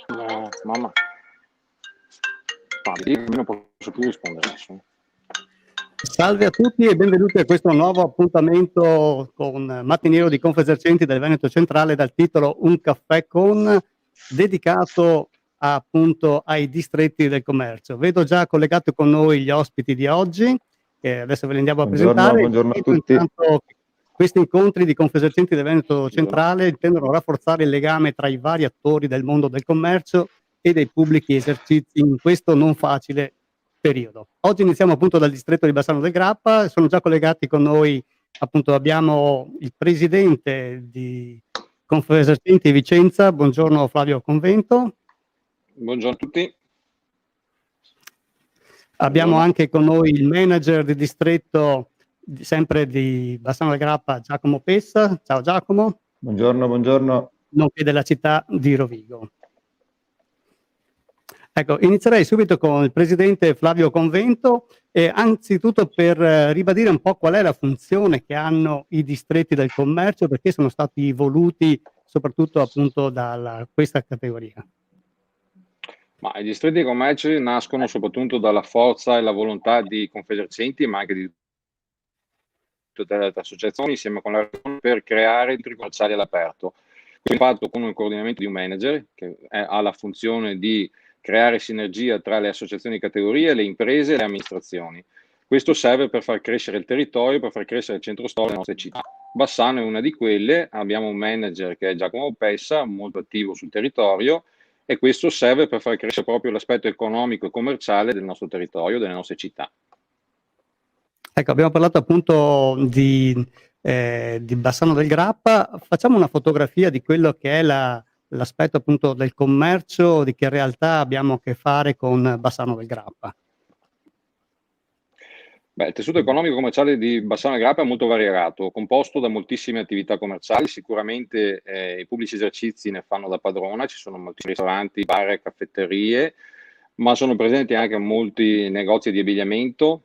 No, mamma. Io non posso più rispondere adesso. Salve a tutti e benvenuti a questo nuovo appuntamento con mattiniero di Confesercenti del Veneto Centrale dal titolo Un caffè con, dedicato appunto ai distretti del commercio. Vedo già collegato con noi gli ospiti di oggi, che adesso ve li andiamo a presentare. Buongiorno a tutti. Questi incontri di Confesercenti del Veneto Centrale intendono rafforzare il legame tra i vari attori del mondo del commercio e dei pubblici esercizi in questo non facile periodo. Oggi iniziamo appunto dal distretto di Bassano del Grappa, sono già collegati con noi, appunto abbiamo il presidente di Confesercenti Vicenza, buongiorno Flavio Convento. Buongiorno a tutti. Abbiamo anche con noi il manager di distretto sempre di Bassano del Grappa, Giacomo Pessa. Ciao Giacomo. Buongiorno. Nonché della città di Rovigo. Ecco, inizierei subito con il presidente Flavio Convento, anzitutto per ribadire un po' qual è la funzione che hanno i distretti del commercio, perché sono stati voluti soprattutto appunto da questa categoria. Ma i distretti di commercio nascono soprattutto dalla forza e la volontà di Confesercenti, ma anche di tutte le altre associazioni, insieme con la Regione, per creare centri commerciali all'aperto. Questo è fatto con un coordinamento di un manager che ha la funzione di creare sinergia tra le associazioni di categorie, le imprese e le amministrazioni. Questo serve per far crescere il territorio, per far crescere il centro storico delle nostre città. Bassano è una di quelle, abbiamo un manager che è Giacomo Pessa, molto attivo sul territorio, e questo serve per far crescere proprio l'aspetto economico e commerciale del nostro territorio, delle nostre città. Ecco, abbiamo parlato appunto di Bassano del Grappa, facciamo una fotografia di quello che è l'aspetto appunto del commercio, di che realtà abbiamo a che fare con Bassano del Grappa. Beh, il tessuto economico e commerciale di Bassano del Grappa è molto variegato, composto da moltissime attività commerciali. Sicuramente i pubblici esercizi ne fanno da padrona, ci sono molti ristoranti, bar e caffetterie, ma sono presenti anche molti negozi di abbigliamento,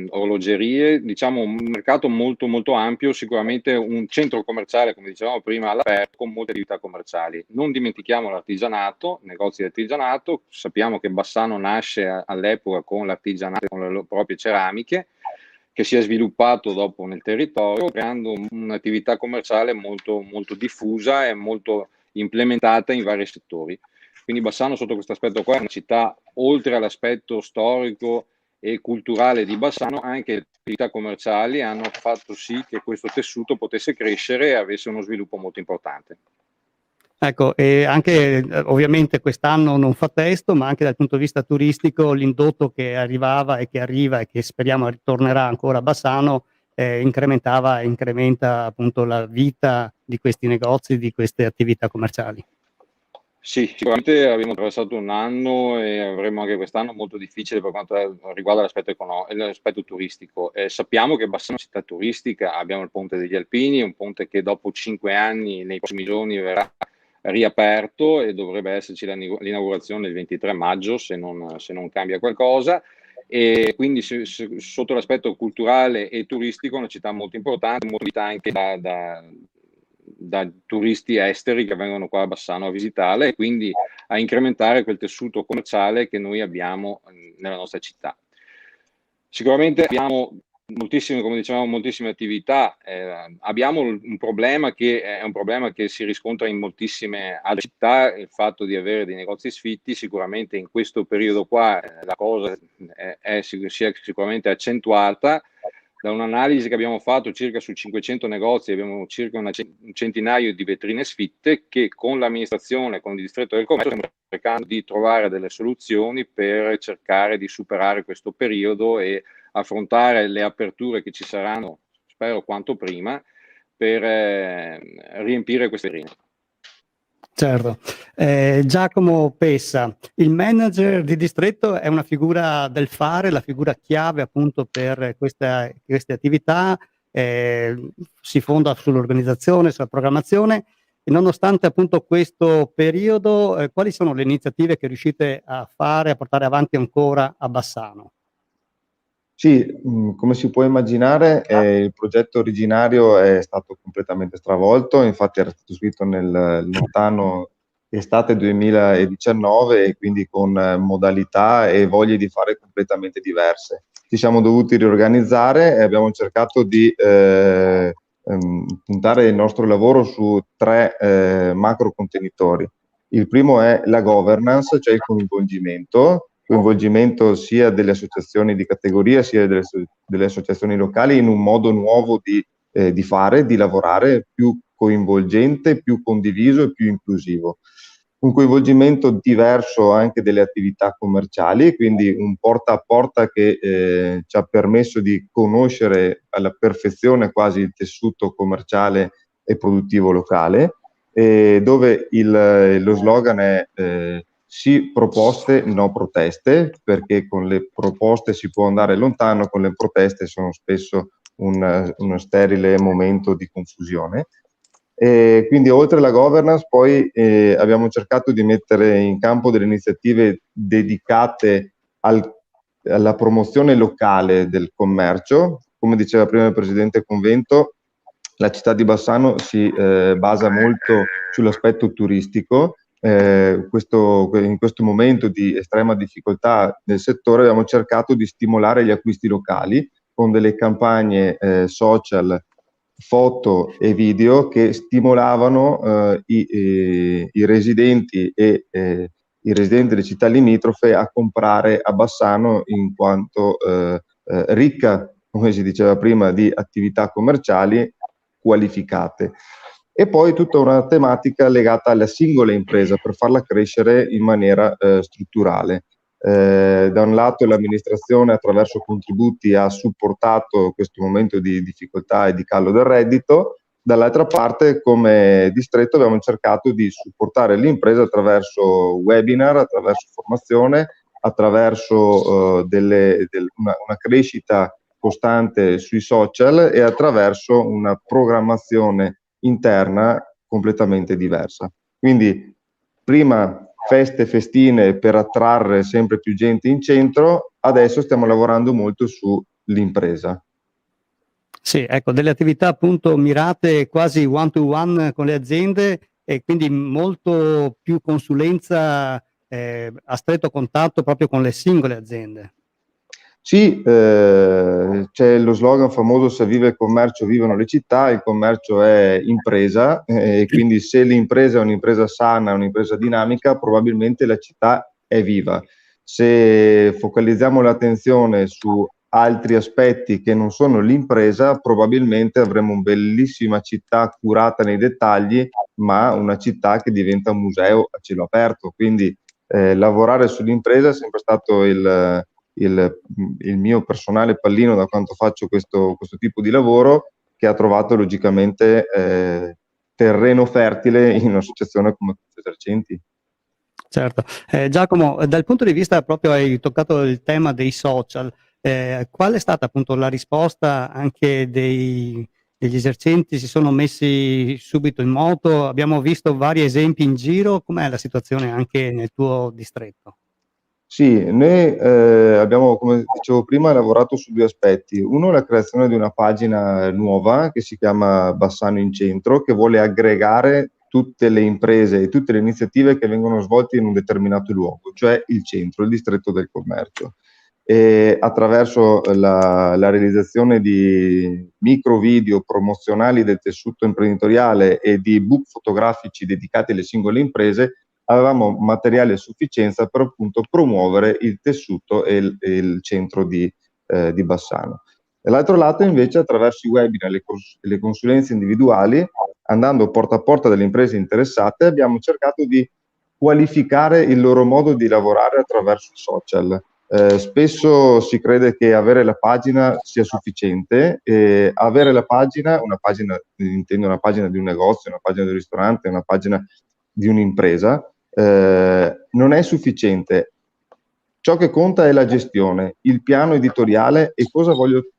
orologerie, diciamo un mercato molto molto ampio, sicuramente un centro commerciale, come dicevamo prima, all'aperto, con molte attività commerciali. Non dimentichiamo l'artigianato, negozi di artigianato. Sappiamo che Bassano nasce all'epoca con l'artigianato, con le proprie ceramiche, che si è sviluppato dopo nel territorio, creando un'attività commerciale molto, molto diffusa e molto implementata in vari settori. Quindi Bassano, sotto questo aspetto qua, è una città, oltre all'aspetto storico e culturale di Bassano, anche le attività commerciali hanno fatto sì che questo tessuto potesse crescere e avesse uno sviluppo molto importante. Ecco, e anche ovviamente quest'anno non fa testo, ma anche dal punto di vista turistico l'indotto che arrivava e che arriva e che speriamo ritornerà ancora a Bassano incrementa appunto la vita di questi negozi, di queste attività commerciali. Sì, sicuramente abbiamo attraversato un anno e avremo anche quest'anno molto difficile per quanto riguarda l'aspetto turistico. Sappiamo che Bassano è una città turistica, abbiamo il Ponte degli Alpini, un ponte che dopo 5 anni, nei prossimi giorni, verrà riaperto e dovrebbe esserci l'inaugurazione il 23 maggio se non cambia qualcosa. E quindi sotto l'aspetto culturale e turistico è una città molto importante, molto vita anche da turisti esteri che vengono qua a Bassano a visitarla e quindi a incrementare quel tessuto commerciale che noi abbiamo nella nostra città. Sicuramente abbiamo moltissime, come dicevamo, moltissime attività. Abbiamo un problema che è un problema che si riscontra in moltissime altre città, il fatto di avere dei negozi sfitti. Sicuramente in questo periodo qua la cosa si è sicuramente accentuata. Da un'analisi che abbiamo fatto circa su 500 negozi abbiamo circa un centinaio di vetrine sfitte che con l'amministrazione, con il distretto del commercio stiamo cercando di trovare delle soluzioni per cercare di superare questo periodo e affrontare le aperture che ci saranno, spero quanto prima, per riempire queste vetrine. Certo. Giacomo Pessa, il manager di distretto è una figura del fare, la figura chiave appunto per queste attività, si fonda sull'organizzazione, sulla programmazione e nonostante appunto questo periodo, quali sono le iniziative che riuscite a fare, a portare avanti ancora a Bassano? Sì, come si può immaginare, il progetto originario è stato completamente stravolto, infatti era stato scritto nel lontano estate 2019 e quindi con modalità e voglie di fare completamente diverse. Ci siamo dovuti riorganizzare e abbiamo cercato di puntare il nostro lavoro su 3 macro contenitori. Il primo è la governance, cioè il coinvolgimento sia delle associazioni di categoria sia delle associazioni locali in un modo nuovo di fare, di lavorare, più coinvolgente, più condiviso e più inclusivo. Un coinvolgimento diverso anche delle attività commerciali, quindi un porta a porta che ci ha permesso di conoscere alla perfezione quasi il tessuto commerciale e produttivo locale, dove lo slogan è sì proposte, no proteste, perché con le proposte si può andare lontano, con le proteste sono spesso uno sterile momento di confusione. Quindi oltre alla governance poi abbiamo cercato di mettere in campo delle iniziative dedicate alla promozione locale del commercio. Come diceva prima il Presidente Convento, la città di Bassano si basa molto sull'aspetto turistico. In questo momento di estrema difficoltà nel settore abbiamo cercato di stimolare gli acquisti locali con delle campagne social, foto e video che stimolavano i residenti e i residenti delle città limitrofe a comprare a Bassano, in quanto ricca, come si diceva prima, di attività commerciali qualificate. E poi tutta una tematica legata alla singola impresa per farla crescere in maniera strutturale. Da un lato l'amministrazione attraverso contributi ha supportato questo momento di difficoltà e di calo del reddito, dall'altra parte come distretto abbiamo cercato di supportare l'impresa attraverso webinar, attraverso formazione, attraverso una crescita costante sui social e attraverso una programmazione interna completamente diversa. Quindi prima feste, festine per attrarre sempre più gente in centro, adesso stiamo lavorando molto sull'impresa. Sì, ecco, delle attività appunto mirate quasi one to one con le aziende e quindi molto più consulenza a stretto contatto proprio con le singole aziende. Sì, c'è lo slogan famoso: se vive il commercio vivono le città. Il commercio è impresa e quindi se l'impresa è un'impresa sana, un'impresa dinamica, probabilmente la città è viva. Se focalizziamo l'attenzione su altri aspetti che non sono l'impresa, probabilmente avremo una bellissima città curata nei dettagli, ma una città che diventa un museo a cielo aperto. Quindi lavorare sull'impresa è sempre stato il mio personale pallino da quanto faccio questo tipo di lavoro, che ha trovato logicamente terreno fertile in un'associazione come Confesercenti. Certo. Giacomo, dal punto di vista proprio hai toccato il tema dei social, qual è stata appunto la risposta anche degli esercenti? Si sono messi subito in moto? Abbiamo visto vari esempi in giro, com'è la situazione anche nel tuo distretto? Sì, noi abbiamo, come dicevo prima, lavorato su 2 aspetti. Uno, la creazione di una pagina nuova che si chiama Bassano in Centro, che vuole aggregare tutte le imprese e tutte le iniziative che vengono svolte in un determinato luogo, cioè il centro, il distretto del commercio. E attraverso la realizzazione di micro video promozionali del tessuto imprenditoriale e di book fotografici dedicati alle singole imprese, avevamo materiale a sufficienza per appunto promuovere il tessuto e il centro di Bassano. Dall'altro lato invece attraverso i webinar e le consulenze individuali, andando porta a porta delle imprese interessate, abbiamo cercato di qualificare il loro modo di lavorare attraverso i social. Spesso si crede che avere la pagina sia sufficiente, avere la pagina, intendo una pagina di un negozio, una pagina di un ristorante, una pagina di un'impresa, non è sufficiente. Ciò che conta è la gestione, il piano editoriale e cosa voglio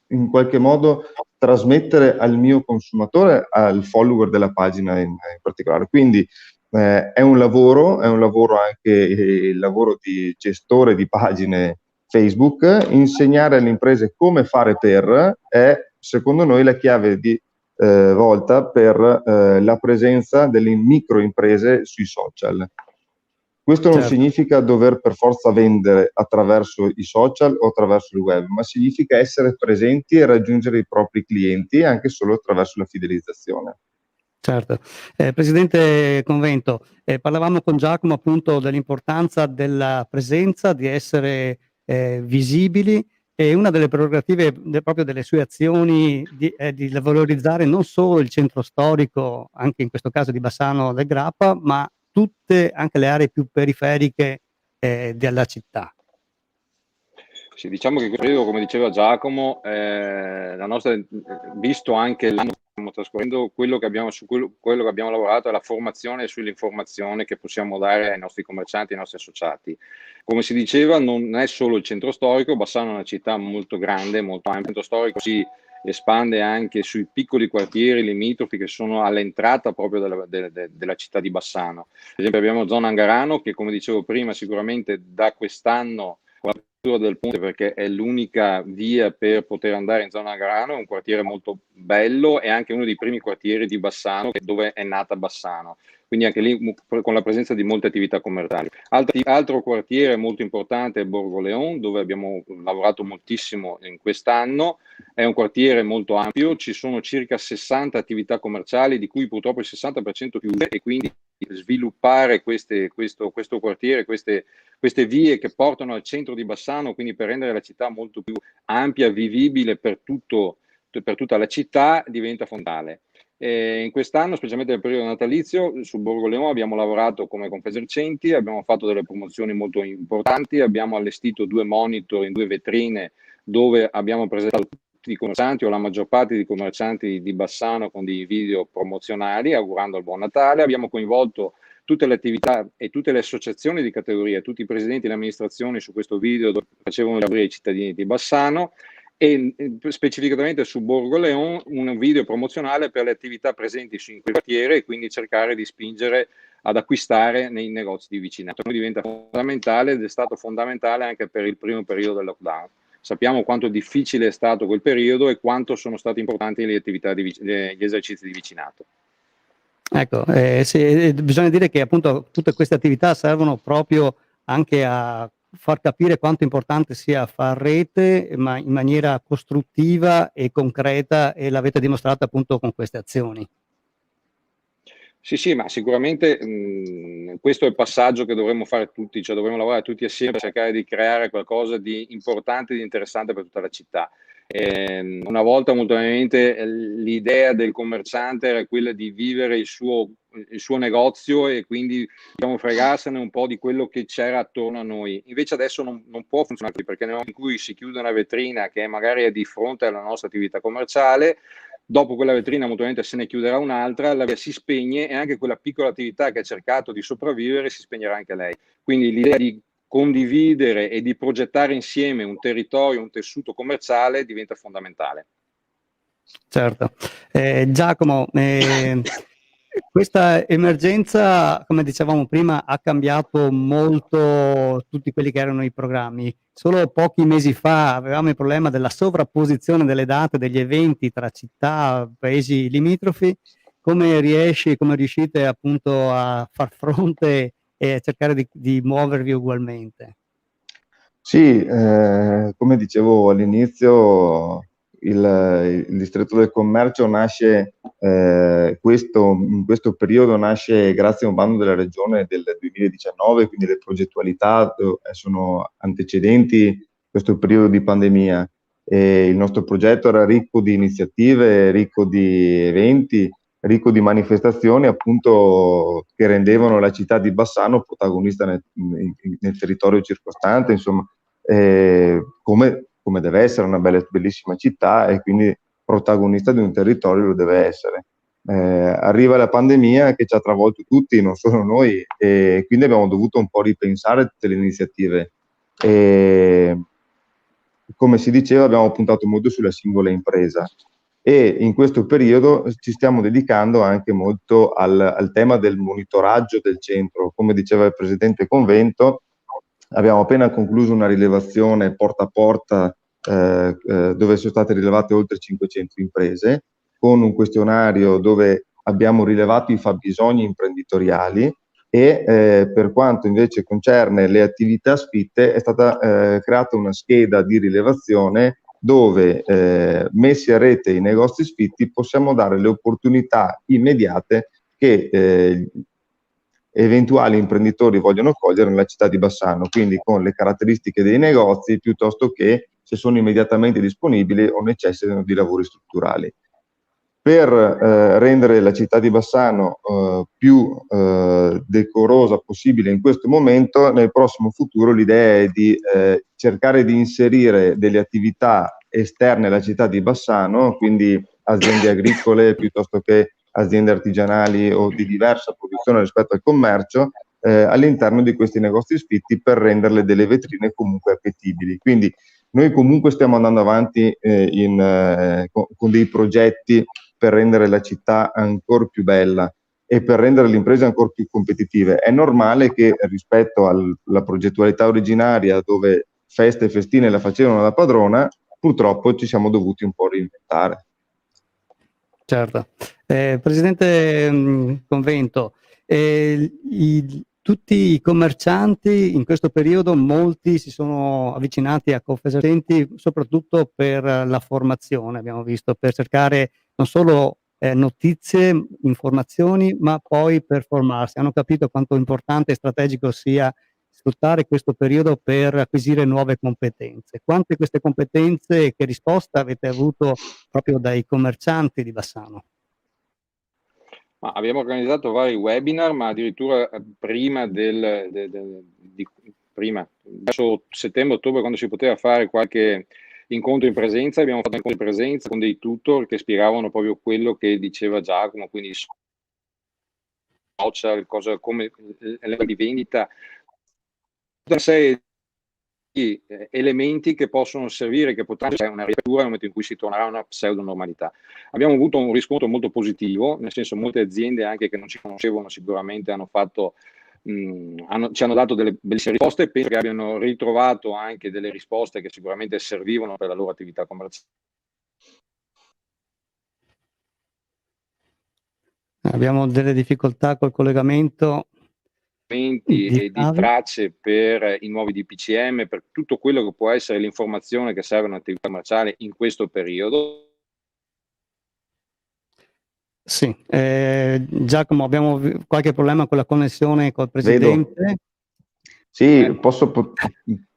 in qualche modo trasmettere al mio consumatore, al follower della pagina in particolare. Quindi è un lavoro anche il lavoro di gestore di pagine Facebook. Insegnare alle imprese come fare per è, secondo noi, la chiave di volta per la presenza delle microimprese sui social. Questo non significa dover per forza vendere attraverso i social o attraverso il web, ma significa essere presenti e raggiungere i propri clienti anche solo attraverso la fidelizzazione. Certo. Presidente Convento, parlavamo con Giacomo appunto dell'importanza della presenza, di essere visibili, e una delle prerogative proprio delle sue azioni è di valorizzare non solo il centro storico, anche in questo caso di Bassano del Grappa, ma tutte anche le aree più periferiche della città. Sì, diciamo che credo, come diceva Giacomo, la nostra, visto anche l'anno che stiamo trascorrendo, quello che abbiamo lavorato è la formazione sull'informazione che possiamo dare ai nostri commercianti, ai nostri associati. Come si diceva, non è solo il centro storico, Bassano è una città molto grande, molto ampia. Il centro storico si espande anche sui piccoli quartieri limitrofi che sono all'entrata proprio della città di Bassano. Per esempio abbiamo zona Angarano che, come dicevo prima, sicuramente da quest'anno del ponte, perché è l'unica via per poter andare in zona Angarano, è un quartiere molto bello e anche uno dei primi quartieri di Bassano, dove è nata Bassano, quindi anche lì con la presenza di molte attività commerciali. Altro quartiere molto importante è Borgo Leon, dove abbiamo lavorato moltissimo in quest'anno. È un quartiere molto ampio, ci sono circa 60 attività commerciali, di cui purtroppo il 60% chiuse, e quindi sviluppare questo quartiere, queste vie che portano al centro di Bassano, quindi per rendere la città molto più ampia, vivibile per tutta la città, diventa fondamentale. In quest'anno, specialmente nel periodo natalizio, su Borgo Leon abbiamo lavorato come Confesercenti, abbiamo fatto delle promozioni molto importanti, abbiamo allestito 2 monitor in 2 vetrine dove abbiamo presentato tutti i commercianti o la maggior parte dei commercianti di Bassano con dei video promozionali augurando il buon Natale. Abbiamo coinvolto tutte le attività e tutte le associazioni di categoria, tutti i presidenti e le amministrazioni su questo video dove facevano lavorare i cittadini di Bassano, e specificatamente su Borgo Leon un video promozionale per le attività presenti in quel quartiere, e quindi cercare di spingere ad acquistare nei negozi di vicinato. Diventa fondamentale ed è stato fondamentale anche per il primo periodo del lockdown. Sappiamo quanto difficile è stato quel periodo e quanto sono state importanti le attività gli esercizi di vicinato. Ecco, bisogna dire che appunto tutte queste attività servono proprio anche a far capire quanto importante sia far rete, ma in maniera costruttiva e concreta, e l'avete dimostrato appunto con queste azioni. Sì, ma sicuramente questo è il passaggio che dovremmo fare tutti, cioè dovremmo lavorare tutti assieme per cercare di creare qualcosa di importante e di interessante per tutta la città. Una volta molto probabilmente l'idea del commerciante era quella di vivere il suo negozio e quindi fregarsene un po' di quello che c'era attorno a noi. Invece adesso non può funzionare così, perché nel momento in cui si chiude una vetrina che magari è di fronte alla nostra attività commerciale, dopo quella vetrina mutuamente se ne chiuderà un'altra, la via si spegne e anche quella piccola attività che ha cercato di sopravvivere si spegnerà anche lei. Quindi l'idea di condividere e di progettare insieme un territorio, un tessuto commerciale diventa fondamentale. Certo. Giacomo, questa emergenza, come dicevamo prima, ha cambiato molto tutti quelli che erano i programmi. Solo pochi mesi fa avevamo il problema della sovrapposizione delle date degli eventi tra città, paesi limitrofi. Come riuscite appunto a far fronte e a cercare di muovervi ugualmente? Sì, come dicevo all'inizio, il distretto del commercio nasce, in questo periodo nasce grazie a un bando della regione del 2019, quindi le progettualità sono antecedenti questo periodo di pandemia. E il nostro progetto era ricco di iniziative, ricco di eventi, ricco di manifestazioni appunto che rendevano la città di Bassano protagonista nel territorio circostante, insomma, come deve essere una bellissima città, e quindi protagonista di un territorio lo deve essere. Arriva la pandemia che ci ha travolto tutti, non solo noi, e quindi abbiamo dovuto un po' ripensare tutte le iniziative. Come si diceva, abbiamo puntato molto sulla singola impresa, e in questo periodo ci stiamo dedicando anche molto al tema del monitoraggio del centro. Come diceva il Presidente Convento, abbiamo appena concluso una rilevazione porta a porta dove sono state rilevate oltre 500 imprese, con un questionario dove abbiamo rilevato i fabbisogni imprenditoriali e per quanto invece concerne le attività sfitte è stata creata una scheda di rilevazione dove messi a rete i negozi sfitti possiamo dare le opportunità immediate che eventuali imprenditori vogliono cogliere nella città di Bassano, quindi con le caratteristiche dei negozi piuttosto che se sono immediatamente disponibili o necessitano di lavori strutturali. Per rendere la città di Bassano più decorosa possibile in questo momento, nel prossimo futuro l'idea è di cercare di inserire delle attività esterne alla città di Bassano, quindi aziende agricole piuttosto che aziende artigianali o di diversa produzione rispetto al commercio, all'interno di questi negozi sfitti per renderle delle vetrine comunque appetibili. Quindi noi comunque stiamo andando avanti con dei progetti per rendere la città ancora più bella e per rendere le imprese ancora più competitive. È normale che rispetto alla progettualità originaria, dove feste e festine la facevano da padrona, purtroppo ci siamo dovuti un po' reinventare. Certo. Presidente Convento, tutti i commercianti in questo periodo, molti si sono avvicinati a Confesercenti soprattutto per la formazione, abbiamo visto, per cercare non solo notizie, informazioni, ma poi per formarsi. Hanno capito quanto importante e strategico sia sfruttare questo periodo per acquisire nuove competenze. Quante queste competenze e che risposta avete avuto proprio dai commercianti di Bassano? Ma abbiamo organizzato vari webinar, ma addirittura prima verso settembre-ottobre, quando si poteva fare qualche incontro in presenza, abbiamo fatto incontri in presenza con dei tutor che spiegavano proprio quello che diceva Giacomo, quindi social, come l'elemento di vendita, una serie di elementi che possono servire, che potranno essere una riapertura nel momento in cui si tornerà a una pseudo normalità. Abbiamo avuto un riscontro molto positivo, nel senso molte aziende anche che non ci conoscevano sicuramente hanno fatto ci hanno dato delle bellissime risposte, penso che abbiano ritrovato anche delle risposte che sicuramente servivano per la loro attività commerciale. Abbiamo delle difficoltà col collegamento E di tracce per i nuovi DPCM, per tutto quello che può essere l'informazione che serve a un'attività commerciale in questo periodo. Sì, Giacomo, abbiamo qualche problema con la connessione col Presidente. Vedo. Sì,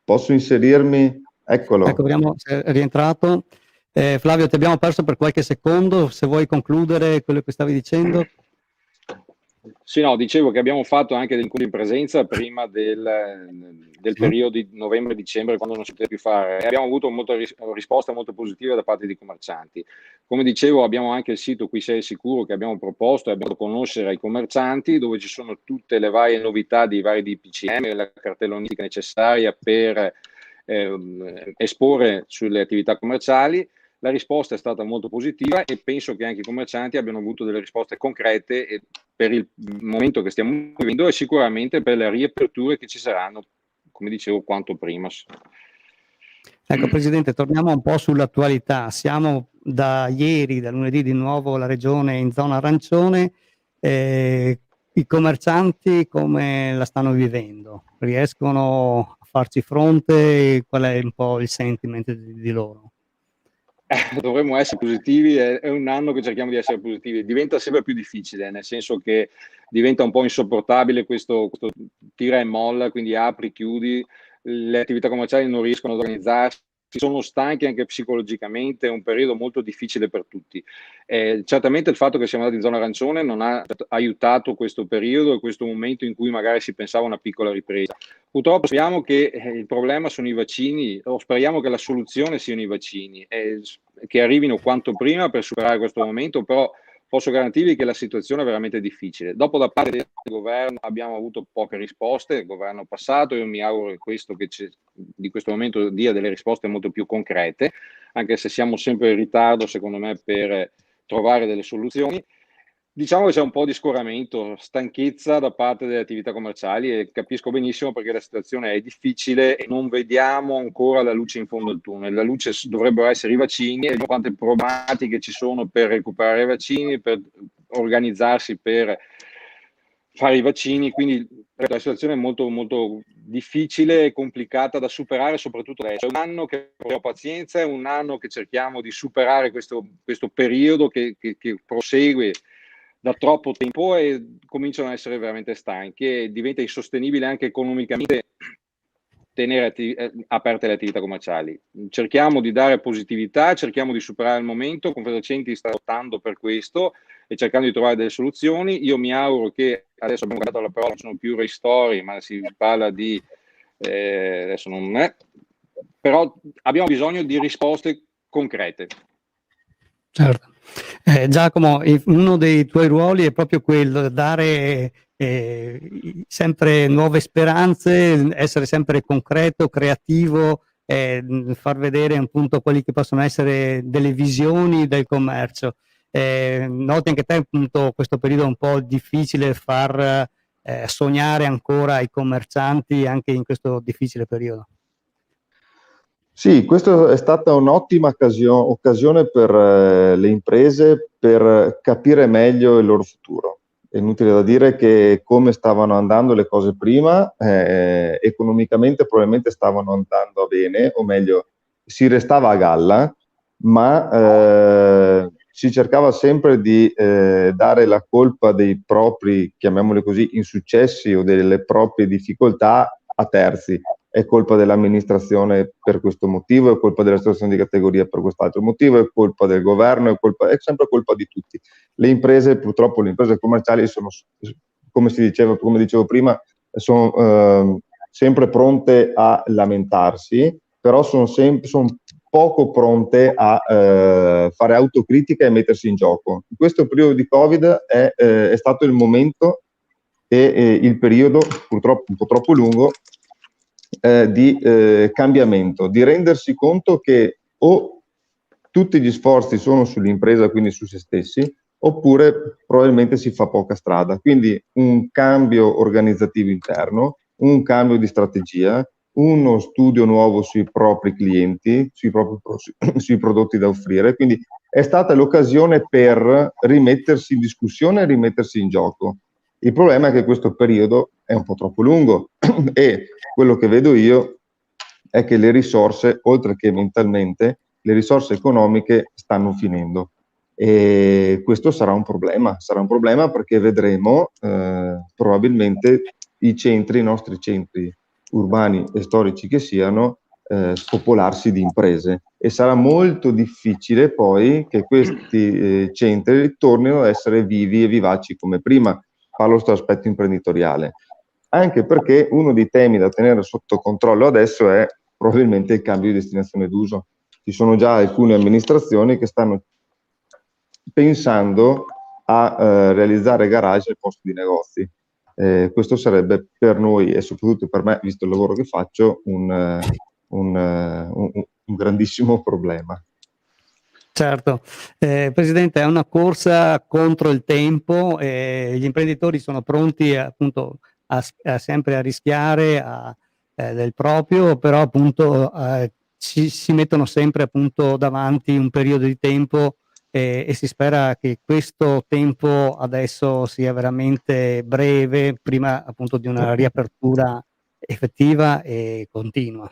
posso inserirmi? Eccolo. Ecco, vediamo se è rientrato. Flavio, ti abbiamo perso per qualche secondo, se vuoi concludere quello che stavi dicendo. Sì, no, dicevo che abbiamo fatto anche degli incontri in presenza prima del periodo di novembre-dicembre, quando non si poteva più fare, e abbiamo avuto risposte molto positive da parte dei commercianti. Come dicevo, abbiamo anche il sito Qui Sei Sicuro che abbiamo proposto e abbiamo fatto conoscere ai commercianti, dove ci sono tutte le varie novità dei vari DPCM, la cartellonistica necessaria per esporre sulle attività commerciali. La risposta è stata molto positiva e penso che anche i commercianti abbiano avuto delle risposte concrete per il momento che stiamo vivendo e sicuramente per le riaperture che ci saranno, come dicevo, quanto prima. Ecco, Presidente, torniamo un po' sull'attualità. Siamo da ieri, da lunedì, di nuovo la Regione in zona arancione. I commercianti come la stanno vivendo? Riescono a farci fronte? Qual è un po' il sentiment di loro? Dovremmo essere positivi, è un anno che cerchiamo di essere positivi, diventa sempre più difficile, nel senso che diventa un po' insopportabile questo tira e molla, quindi apri, chiudi, le attività commerciali non riescono ad organizzarsi, sono stanchi anche psicologicamente, è un periodo molto difficile per tutti. Certamente il fatto che siamo andati in zona arancione non ha aiutato questo periodo e questo momento in cui magari si pensava a una piccola ripresa. Purtroppo speriamo che il problema sono i vaccini, o speriamo che la soluzione siano i vaccini, che arrivino quanto prima per superare questo momento, però posso garantirvi che la situazione è veramente difficile. Dopo da parte del governo abbiamo avuto poche risposte, il governo passato, io mi auguro che di questo momento dia delle risposte molto più concrete, anche se siamo sempre in ritardo secondo me per trovare delle soluzioni. Diciamo che c'è un po' di scoramento, stanchezza da parte delle attività commerciali, e capisco benissimo perché la situazione è difficile e non vediamo ancora la luce in fondo al tunnel. La luce dovrebbero essere i vaccini, e quante problematiche ci sono per recuperare i vaccini, per organizzarsi per fare i vaccini, quindi la situazione è molto, molto difficile e complicata da superare, soprattutto adesso. È un anno che proviamo pazienza, è un anno che cerchiamo di superare questo periodo che prosegue da troppo tempo, e cominciano ad essere veramente stanchi e diventa insostenibile anche economicamente tenere aperte le attività commerciali. Cerchiamo di dare positività, cerchiamo di superare il momento. Confesercenti sta lottando per questo e cercando di trovare delle soluzioni. Io mi auguro che, adesso abbiamo dato la parola, non sono più ristori, ma si parla di adesso non è, però abbiamo bisogno di risposte concrete. Certo. Giacomo, uno dei tuoi ruoli è proprio quello, dare sempre nuove speranze, essere sempre concreto, creativo, far vedere appunto quelli che possono essere delle visioni del commercio. Noti anche te appunto questo periodo un po' difficile, far sognare ancora i commercianti anche in questo difficile periodo. Sì, questa è stata un'ottima occasione per le imprese per capire meglio il loro futuro. È inutile da dire che come stavano andando le cose prima, economicamente probabilmente stavano andando bene, o meglio, si restava a galla, ma si cercava sempre di dare la colpa dei propri, chiamiamoli così, insuccessi o delle proprie difficoltà a terzi. È colpa dell'amministrazione per questo motivo, è colpa della situazione di categoria per quest'altro motivo, è colpa del governo, è sempre colpa di tutti. Le imprese, purtroppo le imprese commerciali sono, come dicevo prima, sono sempre pronte a lamentarsi, però sono poco pronte a fare autocritica e mettersi in gioco. In questo periodo di Covid è stato il momento e il periodo, purtroppo un po' troppo lungo, di cambiamento, di rendersi conto che o tutti gli sforzi sono sull'impresa, quindi su se stessi, oppure probabilmente si fa poca strada. Quindi un cambio organizzativo interno, un cambio di strategia, uno studio nuovo sui propri clienti, sui prodotti da offrire. Quindi è stata l'occasione per rimettersi in discussione e rimettersi in gioco. Il problema è che questo periodo è un po' troppo lungo e quello che vedo io è che le risorse, oltre che mentalmente, le risorse economiche stanno finendo. E questo sarà un problema perché vedremo probabilmente i nostri centri urbani e storici che siano, spopolarsi di imprese, e sarà molto difficile poi che questi centri tornino ad essere vivi e vivaci come prima. Parlo sull'aspetto imprenditoriale, anche perché uno dei temi da tenere sotto controllo adesso è probabilmente il cambio di destinazione d'uso. Ci sono già alcune amministrazioni che stanno pensando a realizzare garage al posto di negozi. Questo sarebbe per noi, e soprattutto per me, visto il lavoro che faccio, un grandissimo problema. Certo, Presidente, è una corsa contro il tempo, gli imprenditori sono pronti appunto sempre a rischiare del proprio, però appunto si mettono sempre appunto davanti un periodo di tempo e si spera che questo tempo adesso sia veramente breve, prima appunto di una riapertura effettiva e continua.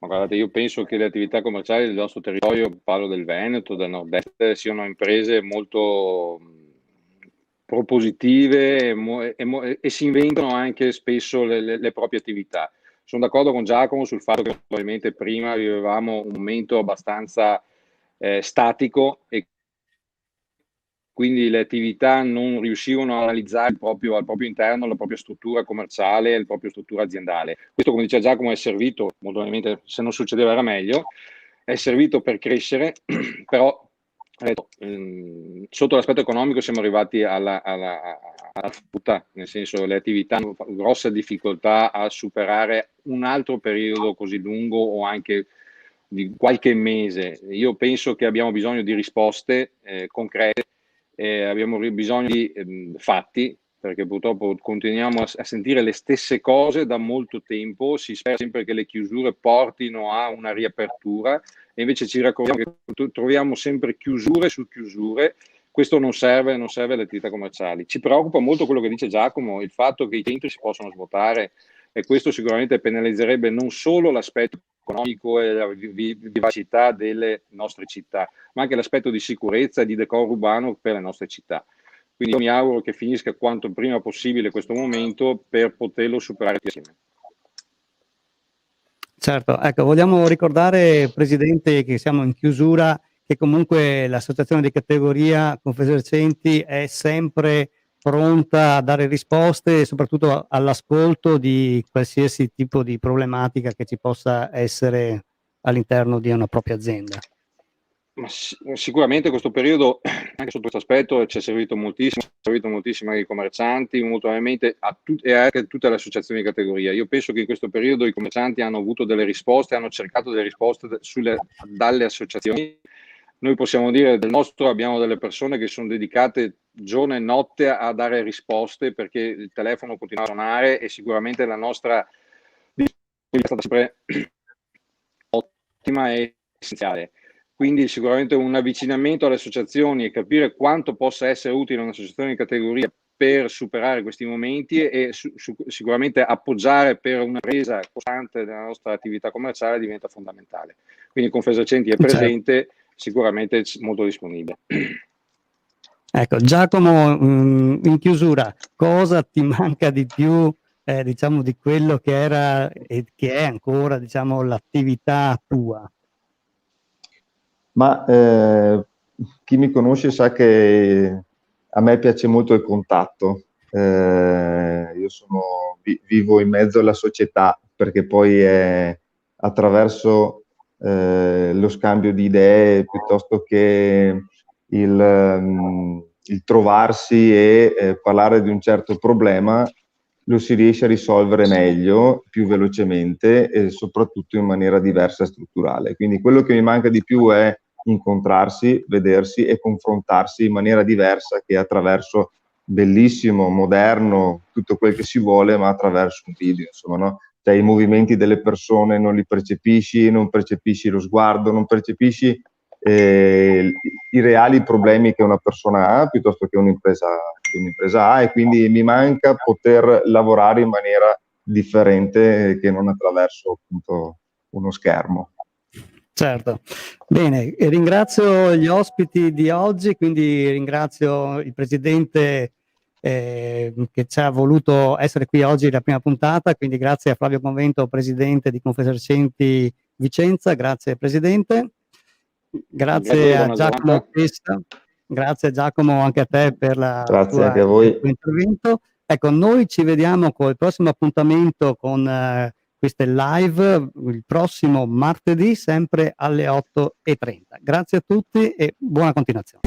Ma guardate, io penso che le attività commerciali del nostro territorio, parlo del Veneto, del nord-est, siano imprese molto propositive e si inventano anche spesso le proprie attività. Sono d'accordo con Giacomo sul fatto che probabilmente prima vivevamo un momento abbastanza statico, e quindi le attività non riuscivano a analizzare al proprio interno la propria struttura commerciale, la propria struttura aziendale. Questo, come diceva Giacomo, è servito, molto probabilmente se non succedeva era meglio, è servito per crescere, però sotto l'aspetto economico siamo arrivati alla frutta, nel senso le attività hanno grossa difficoltà a superare un altro periodo così lungo o anche di qualche mese. Io penso che abbiamo bisogno di risposte concrete abbiamo bisogno di fatti, perché purtroppo continuiamo a sentire le stesse cose da molto tempo, si spera sempre che le chiusure portino a una riapertura e invece ci raccontiamo che troviamo sempre chiusure su chiusure. Questo non serve alle attività commerciali. Ci preoccupa molto quello che dice Giacomo, il fatto che i centri si possono svuotare, e questo sicuramente penalizzerebbe non solo l'aspetto economico e la vivacità delle nostre città, ma anche l'aspetto di sicurezza e di decoro urbano per le nostre città. Quindi io mi auguro che finisca quanto prima possibile questo momento per poterlo superare insieme. Certo, ecco, vogliamo ricordare, Presidente, che siamo in chiusura, che comunque l'associazione di categoria Confesercenti è sempre pronta a dare risposte e soprattutto all'ascolto di qualsiasi tipo di problematica che ci possa essere all'interno di una propria azienda. Ma sicuramente questo periodo, anche sotto questo aspetto, ci è servito moltissimo ai commercianti, molto probabilmente e anche a tutte le associazioni di categoria. Io penso che in questo periodo i commercianti hanno avuto delle risposte, hanno cercato delle risposte dalle associazioni. Noi possiamo dire del nostro, abbiamo delle persone che sono dedicate giorno e notte a dare risposte, perché il telefono continua a suonare e sicuramente la nostra è stata sempre ottima e essenziale. Quindi sicuramente un avvicinamento alle associazioni e capire quanto possa essere utile un'associazione di categoria per superare questi momenti e sicuramente appoggiare per una presa costante della nostra attività commerciale diventa fondamentale. Quindi Confesercenti è presente, sicuramente molto disponibile. Ecco, Giacomo, in chiusura, cosa ti manca di più, diciamo, di quello che era e che è ancora, diciamo, l'attività tua? Ma chi mi conosce sa che a me piace molto il contatto. Io vivo in mezzo alla società, perché poi è attraverso lo scambio di idee piuttosto che il trovarsi e parlare di un certo problema, lo si riesce a risolvere meglio, più velocemente e soprattutto in maniera diversa e strutturale. Quindi quello che mi manca di più è incontrarsi, vedersi e confrontarsi in maniera diversa che attraverso bellissimo, moderno, tutto quel che si vuole, ma attraverso un video, insomma, no? Cioè i movimenti delle persone non li percepisci, non percepisci lo sguardo, non percepisci i reali problemi che una persona ha piuttosto che un'impresa ha, e quindi mi manca poter lavorare in maniera differente che non attraverso appunto uno schermo. Certo, bene, ringrazio gli ospiti di oggi, quindi ringrazio il Presidente che ci ha voluto essere qui oggi la prima puntata, quindi grazie a Flavio Convento, Presidente di Confesercenti Vicenza, grazie Presidente, grazie a Giacomo Pessa, grazie Giacomo anche a te per il tuo intervento. Ecco, noi ci vediamo con il prossimo appuntamento con queste live il prossimo martedì, sempre alle 8:30. Grazie a tutti e buona continuazione.